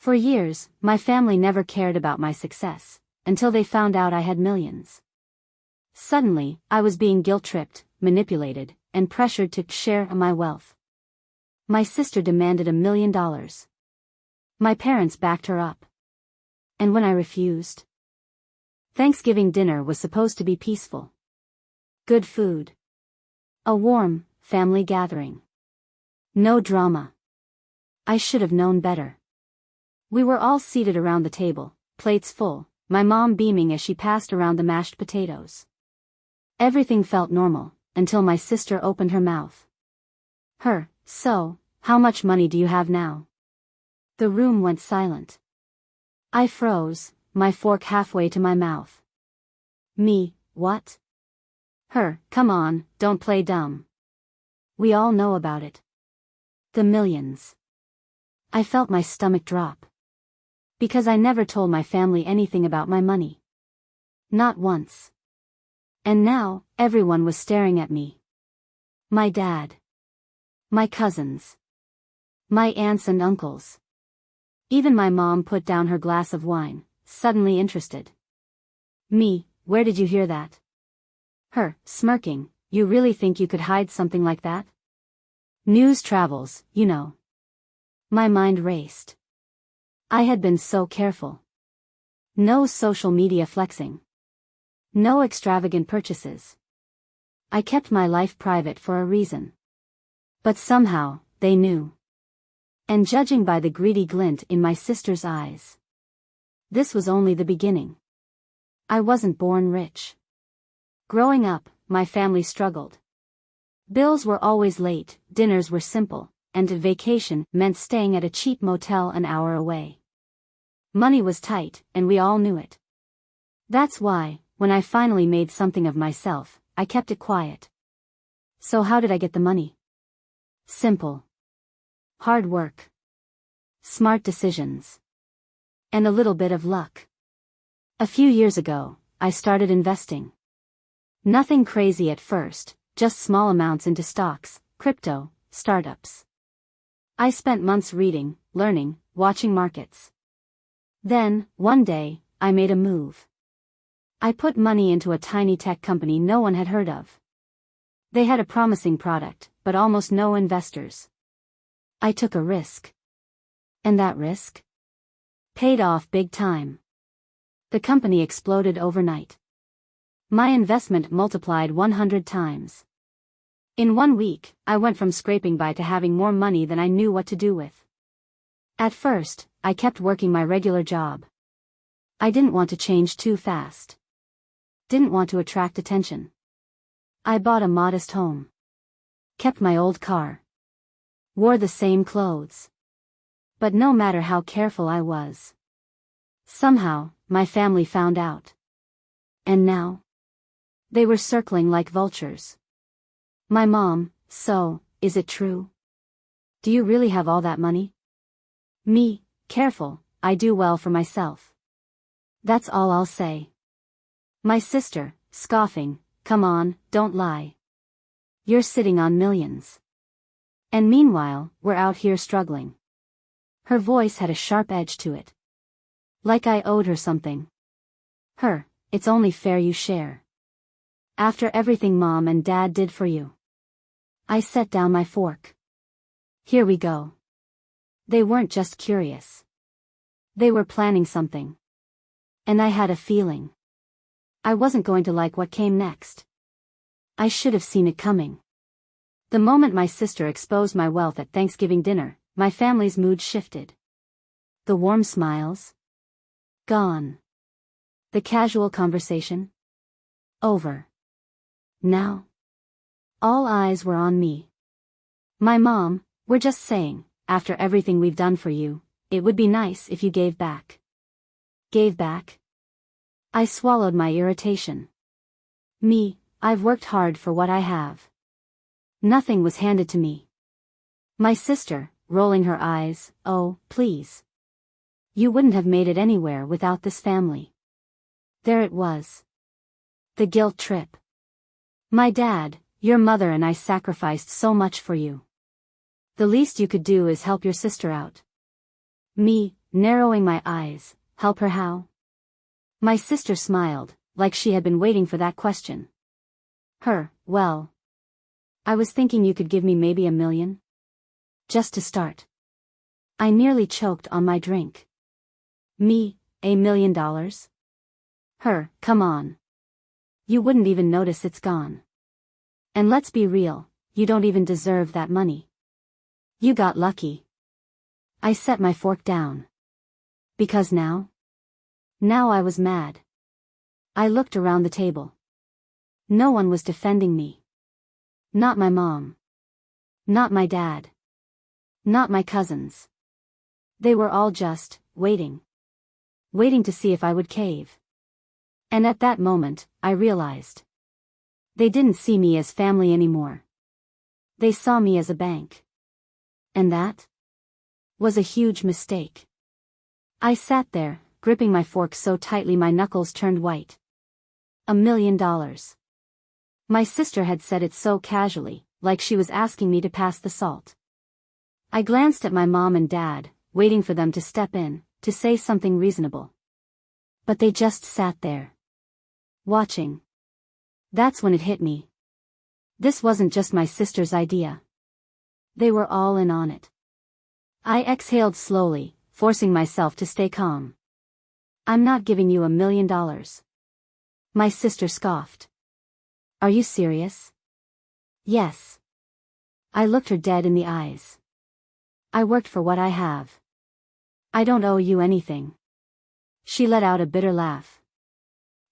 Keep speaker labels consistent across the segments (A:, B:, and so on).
A: For years, my family never cared about my success, until they found out I had millions. Suddenly, I was being guilt-tripped, manipulated, and pressured to share my wealth. My sister demanded $1 million. My parents backed her up. And when I refused? Thanksgiving dinner was supposed to be peaceful. Good food. A warm, family gathering. No drama. I should have known better. We were all seated around the table, plates full, my mom beaming as she passed around the mashed potatoes. Everything felt normal, until my sister opened her mouth. So, how much money do you have now? The room went silent. I froze, my fork halfway to my mouth. Me, what? Come on, don't play dumb. We all know about it. The millions. I felt my stomach drop. Because I never told my family anything about my money. Not once. And now, everyone was staring at me. My dad. My cousins. My aunts and uncles. Even my mom put down her glass of wine, suddenly interested. Me, where did you hear that? Smirking, you really think you could hide something like that? News travels, you know. My mind raced. I had been so careful. No social media flexing. No extravagant purchases. I kept my life private for a reason. But somehow, they knew. And judging by the greedy glint in my sister's eyes, this was only the beginning. I wasn't born rich. Growing up, my family struggled. Bills were always late, dinners were simple, and a vacation meant staying at a cheap motel an hour away. Money was tight, and we all knew it. That's why, when I finally made something of myself, I kept it quiet. So how did I get the money? Simple. Hard work. Smart decisions. And a little bit of luck. A few years ago, I started investing. Nothing crazy at first, just small amounts into stocks, crypto, startups. I spent months reading, learning, watching markets. Then, one day, I made a move. I put money into a tiny tech company no one had heard of. They had a promising product, but almost no investors. I took a risk. And that risk paid off big time. The company exploded overnight. My investment multiplied 100 times. In 1 week, I went from scraping by to having more money than I knew what to do with. At first, I kept working my regular job. I didn't want to change too fast. Didn't want to attract attention. I bought a modest home. Kept my old car. Wore the same clothes. But no matter how careful I was, somehow, my family found out. And now? They were circling like vultures. My mom, so, is it true? Do you really have all that money? Me, careful, I do well for myself. That's all I'll say. My sister, scoffing, come on, don't lie. You're sitting on millions. And meanwhile, we're out here struggling. Her voice had a sharp edge to it. Like I owed her something. It's only fair you share. After everything Mom and Dad did for you. I set down my fork. Here we go. They weren't just curious. They were planning something. And I had a feeling. I wasn't going to like what came next. I should have seen it coming. The moment my sister exposed my wealth at Thanksgiving dinner, my family's mood shifted. The warm smiles? Gone. The casual conversation? Over. Now? All eyes were on me. My mom, we're just saying, after everything we've done for you, it would be nice if you gave back. Gave back? I swallowed my irritation. Me, I've worked hard for what I have. Nothing was handed to me. My sister, rolling her eyes, oh, please. You wouldn't have made it anywhere without this family. There it was. The guilt trip. My dad, your mother and I sacrificed so much for you. The least you could do is help your sister out. Me, narrowing my eyes. Help her how? My sister smiled, like she had been waiting for that question. Well. I was thinking you could give me maybe $1 million? Just to start. I nearly choked on my drink. Me, $1 million? Come on. You wouldn't even notice it's gone. And let's be real, you don't even deserve that money. You got lucky. I set my fork down. Because now? Now I was mad. I looked around the table. No one was defending me. Not my mom. Not my dad. Not my cousins. They were all just waiting. Waiting to see if I would cave. And at that moment, I realized. They didn't see me as family anymore. They saw me as a bank. And that was a huge mistake. I sat there, gripping my fork so tightly my knuckles turned white. $1 million. My sister had said it so casually, like she was asking me to pass the salt. I glanced at my mom and dad, waiting for them to step in, to say something reasonable. But they just sat there. Watching. That's when it hit me. This wasn't just my sister's idea. They were all in on it. I exhaled slowly, forcing myself to stay calm. I'm not giving you $1 million. My sister scoffed. Are you serious? Yes. I looked her dead in the eyes. I worked for what I have. I don't owe you anything. She let out a bitter laugh.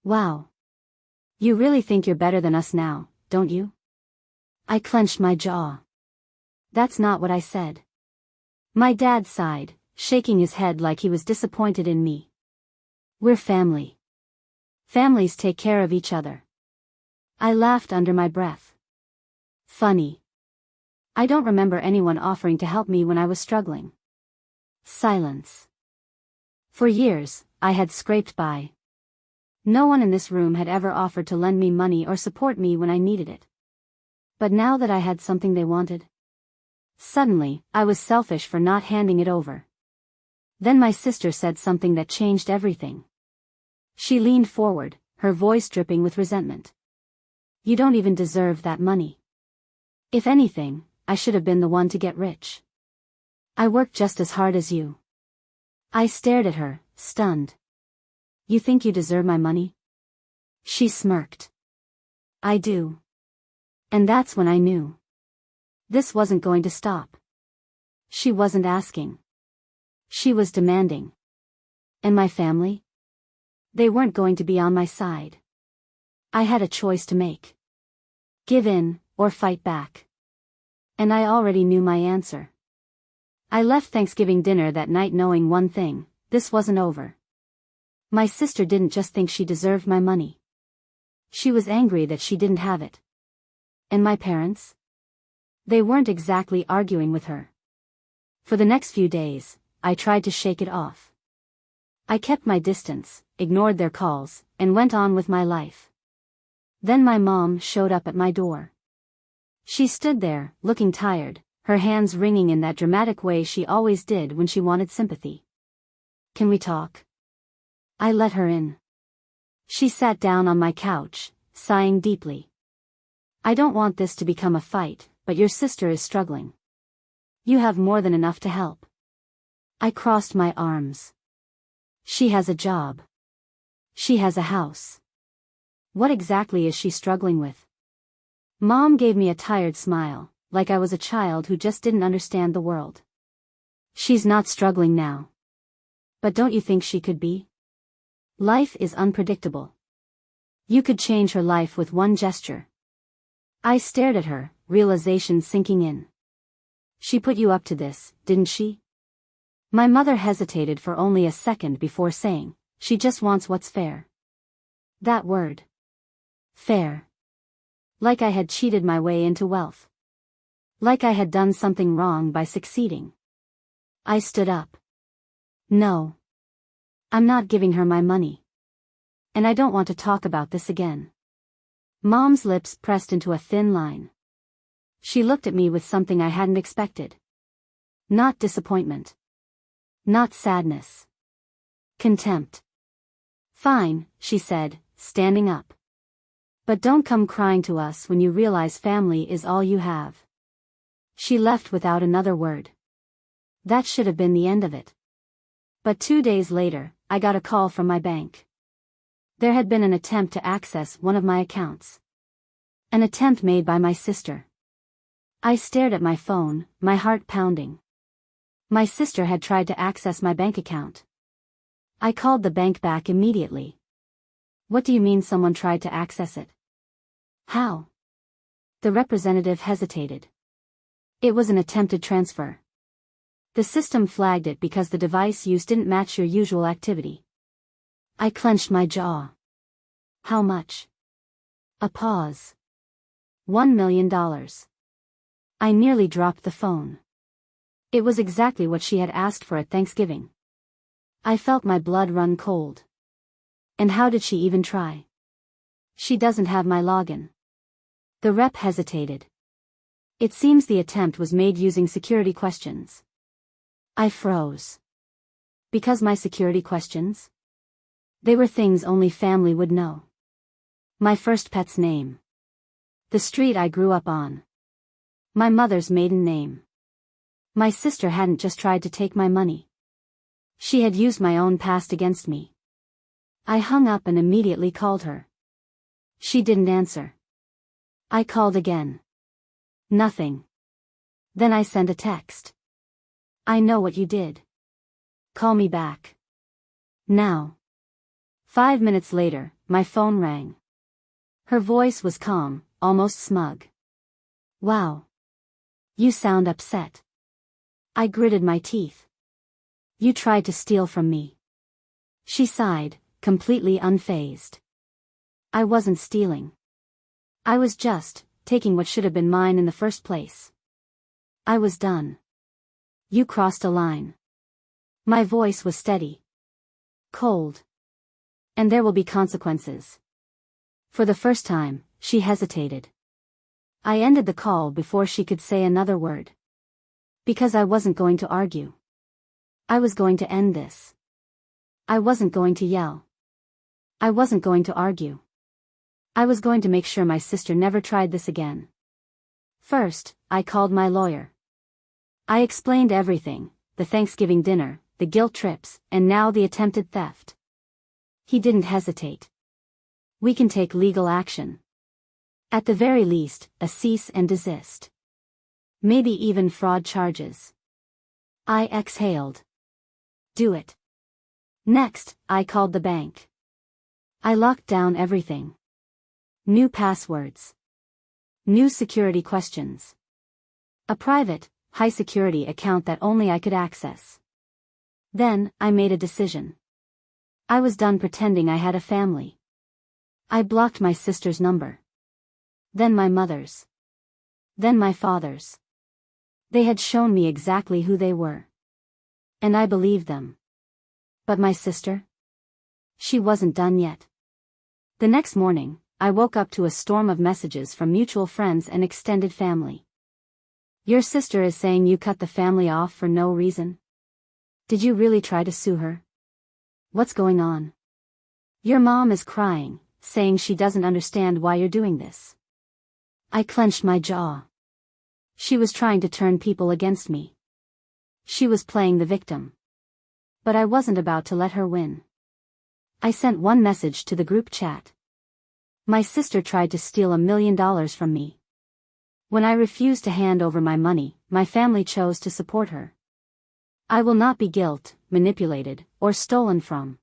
A: Wow. You really think you're better than us now, don't you? I clenched my jaw. That's not what I said. My dad sighed, shaking his head like he was disappointed in me. We're family. Families take care of each other. I laughed under my breath. Funny. I don't remember anyone offering to help me when I was struggling. Silence. For years, I had scraped by. No one in this room had ever offered to lend me money or support me when I needed it. But now that I had something they wanted, suddenly, I was selfish for not handing it over. Then my sister said something that changed everything. She leaned forward, her voice dripping with resentment. You don't even deserve that money. If anything, I should have been the one to get rich. I worked just as hard as you. I stared at her, stunned. You think you deserve my money? She smirked. I do. And that's when I knew. This wasn't going to stop. She wasn't asking. She was demanding. And my family? They weren't going to be on my side. I had a choice to make. Give in, or fight back. And I already knew my answer. I left Thanksgiving dinner that night knowing one thing, this wasn't over. My sister didn't just think she deserved my money. She was angry that she didn't have it. And my parents? They weren't exactly arguing with her. For the next few days, I tried to shake it off. I kept my distance, ignored their calls, and went on with my life. Then my mom showed up at my door. She stood there, looking tired, her hands wringing in that dramatic way she always did when she wanted sympathy. Can we talk? I let her in. She sat down on my couch, sighing deeply. I don't want this to become a fight, but your sister is struggling. You have more than enough to help. I crossed my arms. She has a job. She has a house. What exactly is she struggling with? Mom gave me a tired smile, like I was a child who just didn't understand the world. She's not struggling now. But don't you think she could be? Life is unpredictable. You could change her life with one gesture. I stared at her, realization sinking in. She put you up to this, didn't she? My mother hesitated for only a second before saying, she just wants what's fair. That word. Fair. Like I had cheated my way into wealth. Like I had done something wrong by succeeding. I stood up. No. I'm not giving her my money. And I don't want to talk about this again. Mom's lips pressed into a thin line. She looked at me with something I hadn't expected. Not disappointment. Not sadness. Contempt. Fine, she said, standing up. But don't come crying to us when you realize family is all you have. She left without another word. That should have been the end of it. But 2 days later, I got a call from my bank. There had been an attempt to access one of my accounts. An attempt made by my sister. I stared at my phone, my heart pounding. My sister had tried to access my bank account. I called the bank back immediately. What do you mean someone tried to access it? How? The representative hesitated. It was an attempted transfer. The system flagged it because the device used didn't match your usual activity. I clenched my jaw. How much? A pause. $1 million. I nearly dropped the phone. It was exactly what she had asked for at Thanksgiving. I felt my blood run cold. And how did she even try? She doesn't have my login. The rep hesitated. It seems the attempt was made using security questions. I froze. Because my security questions? They were things only family would know. My first pet's name. The street I grew up on. My mother's maiden name. My sister hadn't just tried to take my money. She had used my own past against me. I hung up and immediately called her. She didn't answer. I called again. Nothing. Then I sent a text. I know what you did. Call me back. Now. 5 minutes later, my phone rang. Her voice was calm, almost smug. Wow. You sound upset. I gritted my teeth. You tried to steal from me. She sighed, completely unfazed. I wasn't stealing. I was just taking what should have been mine in the first place. I was done. You crossed a line. My voice was steady. Cold. And there will be consequences. For the first time, she hesitated. I ended the call before she could say another word. Because I wasn't going to argue. I was going to end this. I wasn't going to yell. I wasn't going to argue. I was going to make sure my sister never tried this again. First, I called my lawyer. I explained everything, the Thanksgiving dinner, the guilt trips, and now the attempted theft. He didn't hesitate. We can take legal action. At the very least, a cease and desist. Maybe even fraud charges. I exhaled. Do it. Next, I called the bank. I locked down everything. New passwords. New security questions. A private, high-security account that only I could access. Then, I made a decision. I was done pretending I had a family. I blocked my sister's number. Then my mother's. Then my father's. They had shown me exactly who they were. And I believed them. But my sister? She wasn't done yet. The next morning, I woke up to a storm of messages from mutual friends and extended family. Your sister is saying you cut the family off for no reason? Did you really try to sue her? What's going on? Your mom is crying, saying she doesn't understand why you're doing this. I clenched my jaw. She was trying to turn people against me. She was playing the victim. But I wasn't about to let her win. I sent one message to the group chat. My sister tried to steal $1 million from me. When I refused to hand over my money, my family chose to support her. I will not be guilt, manipulated, or stolen from.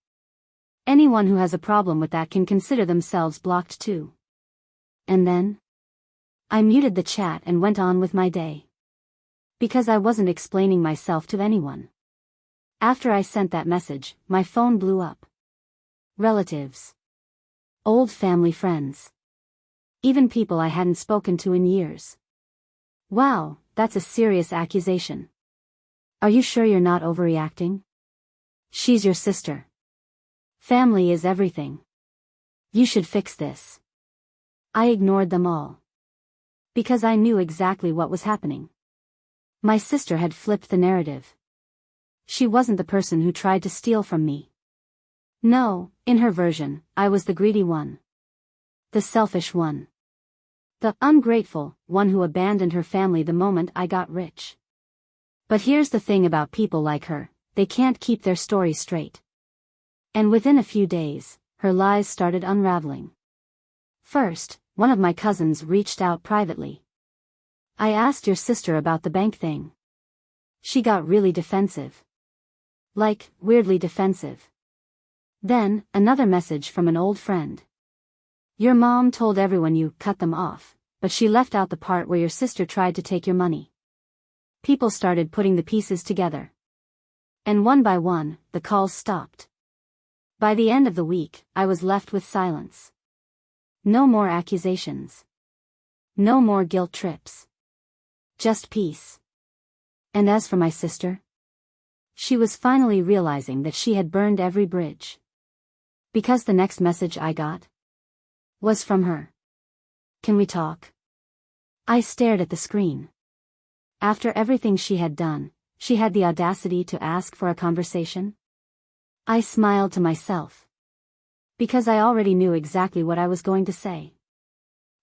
A: Anyone who has a problem with that can consider themselves blocked too. And then? I muted the chat and went on with my day. Because I wasn't explaining myself to anyone. After I sent that message, my phone blew up. Relatives. Old family friends. Even people I hadn't spoken to in years. Wow, that's a serious accusation. Are you sure you're not overreacting? She's your sister. Family is everything. You should fix this. I ignored them all. Because I knew exactly what was happening. My sister had flipped the narrative. She wasn't the person who tried to steal from me. No, in her version, I was the greedy one. The selfish one. The ungrateful one who abandoned her family the moment I got rich. But here's the thing about people like her, they can't keep their story straight. And within a few days, her lies started unraveling. First, one of my cousins reached out privately. I asked your sister about the bank thing. She got really defensive. Like, weirdly defensive. Then, another message from an old friend. Your mom told everyone you cut them off, but she left out the part where your sister tried to take your money. People started putting the pieces together. And one by one, the calls stopped. By the end of the week, I was left with silence. No more accusations. No more guilt trips. Just peace. And as for my sister? She was finally realizing that she had burned every bridge. Because the next message I got was from her. Can we talk? I stared at the screen. After everything she had done, she had the audacity to ask for a conversation? I smiled to myself. Because I already knew exactly what I was going to say.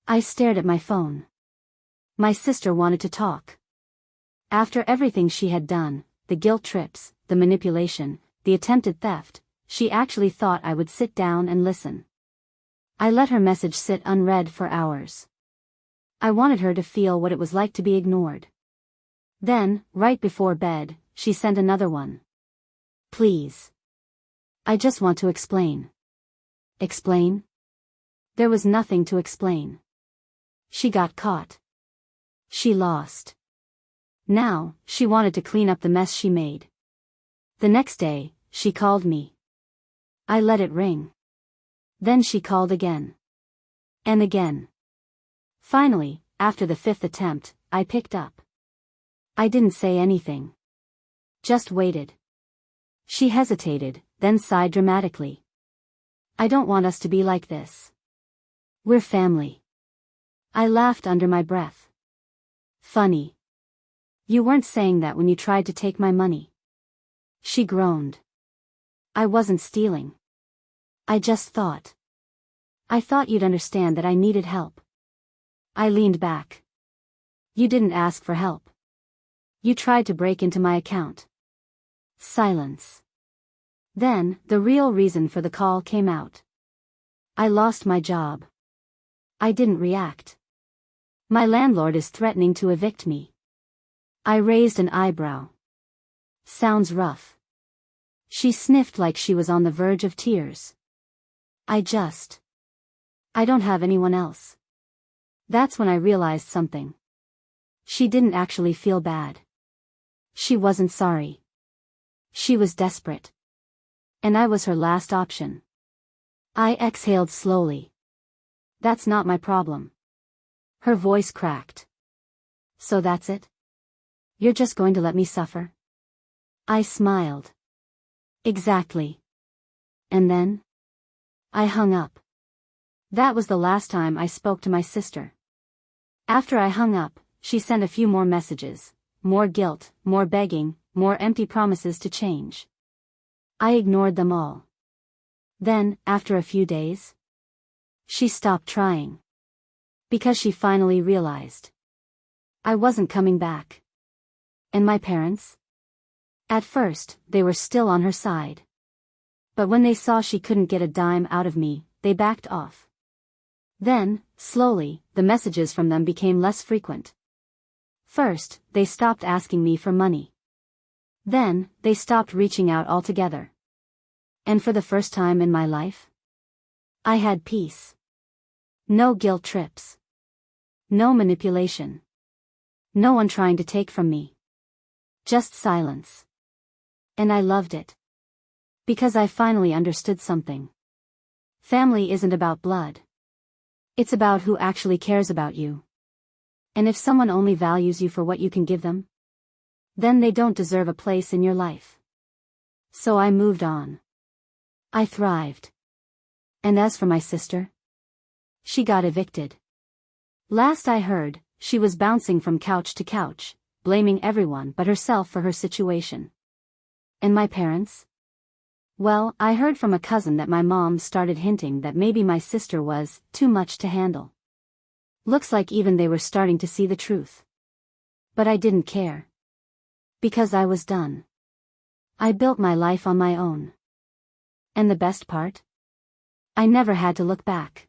A: I stared at my phone. My sister wanted to talk. After everything she had done, the guilt trips, the manipulation, the attempted theft, she actually thought I would sit down and listen. I let her message sit unread for hours. I wanted her to feel what it was like to be ignored. Then, right before bed, she sent another one. Please. I just want to explain. Explain? There was nothing to explain. She got caught. She lost. Now, she wanted to clean up the mess she made. The next day, she called me. I let it ring. Then she called again. And again. Finally, after the fifth attempt, I picked up. I didn't say anything. Just waited. She hesitated, then sighed dramatically. I don't want us to be like this. We're family. I laughed under my breath. Funny. You weren't saying that when you tried to take my money. She groaned. I wasn't stealing. I just thought. I thought you'd understand that I needed help. I leaned back. You didn't ask for help. You tried to break into my account. Silence. Then, the real reason for the call came out. I lost my job. I didn't react. My landlord is threatening to evict me. I raised an eyebrow. Sounds rough. She sniffed like she was on the verge of tears. I don't have anyone else. That's when I realized something. She didn't actually feel bad. She wasn't sorry. She was desperate. And I was her last option. I exhaled slowly. That's not my problem. Her voice cracked. So that's it? You're just going to let me suffer? I smiled. Exactly. And then? I hung up. That was the last time I spoke to my sister. After I hung up, she sent a few more messages. More guilt, more begging, more empty promises to change. I ignored them all. Then, after a few days, she stopped trying. Because she finally realized I wasn't coming back. And my parents? At first, they were still on her side. But when they saw she couldn't get a dime out of me, they backed off. Then, slowly, the messages from them became less frequent. First, they stopped asking me for money. Then, they stopped reaching out altogether. And for the first time in my life, I had peace. No guilt trips. No manipulation. No one trying to take from me. Just silence. And I loved it. Because I finally understood something. Family isn't about blood. It's about who actually cares about you. And if someone only values you for what you can give them, then they don't deserve a place in your life. So I moved on. I thrived. And as for my sister, she got evicted. Last I heard, she was bouncing from couch to couch, blaming everyone but herself for her situation. And my parents? Well, I heard from a cousin that my mom started hinting that maybe my sister was too much to handle. Looks like even they were starting to see the truth. But I didn't care. Because I was done. I built my life on my own. And the best part? I never had to look back.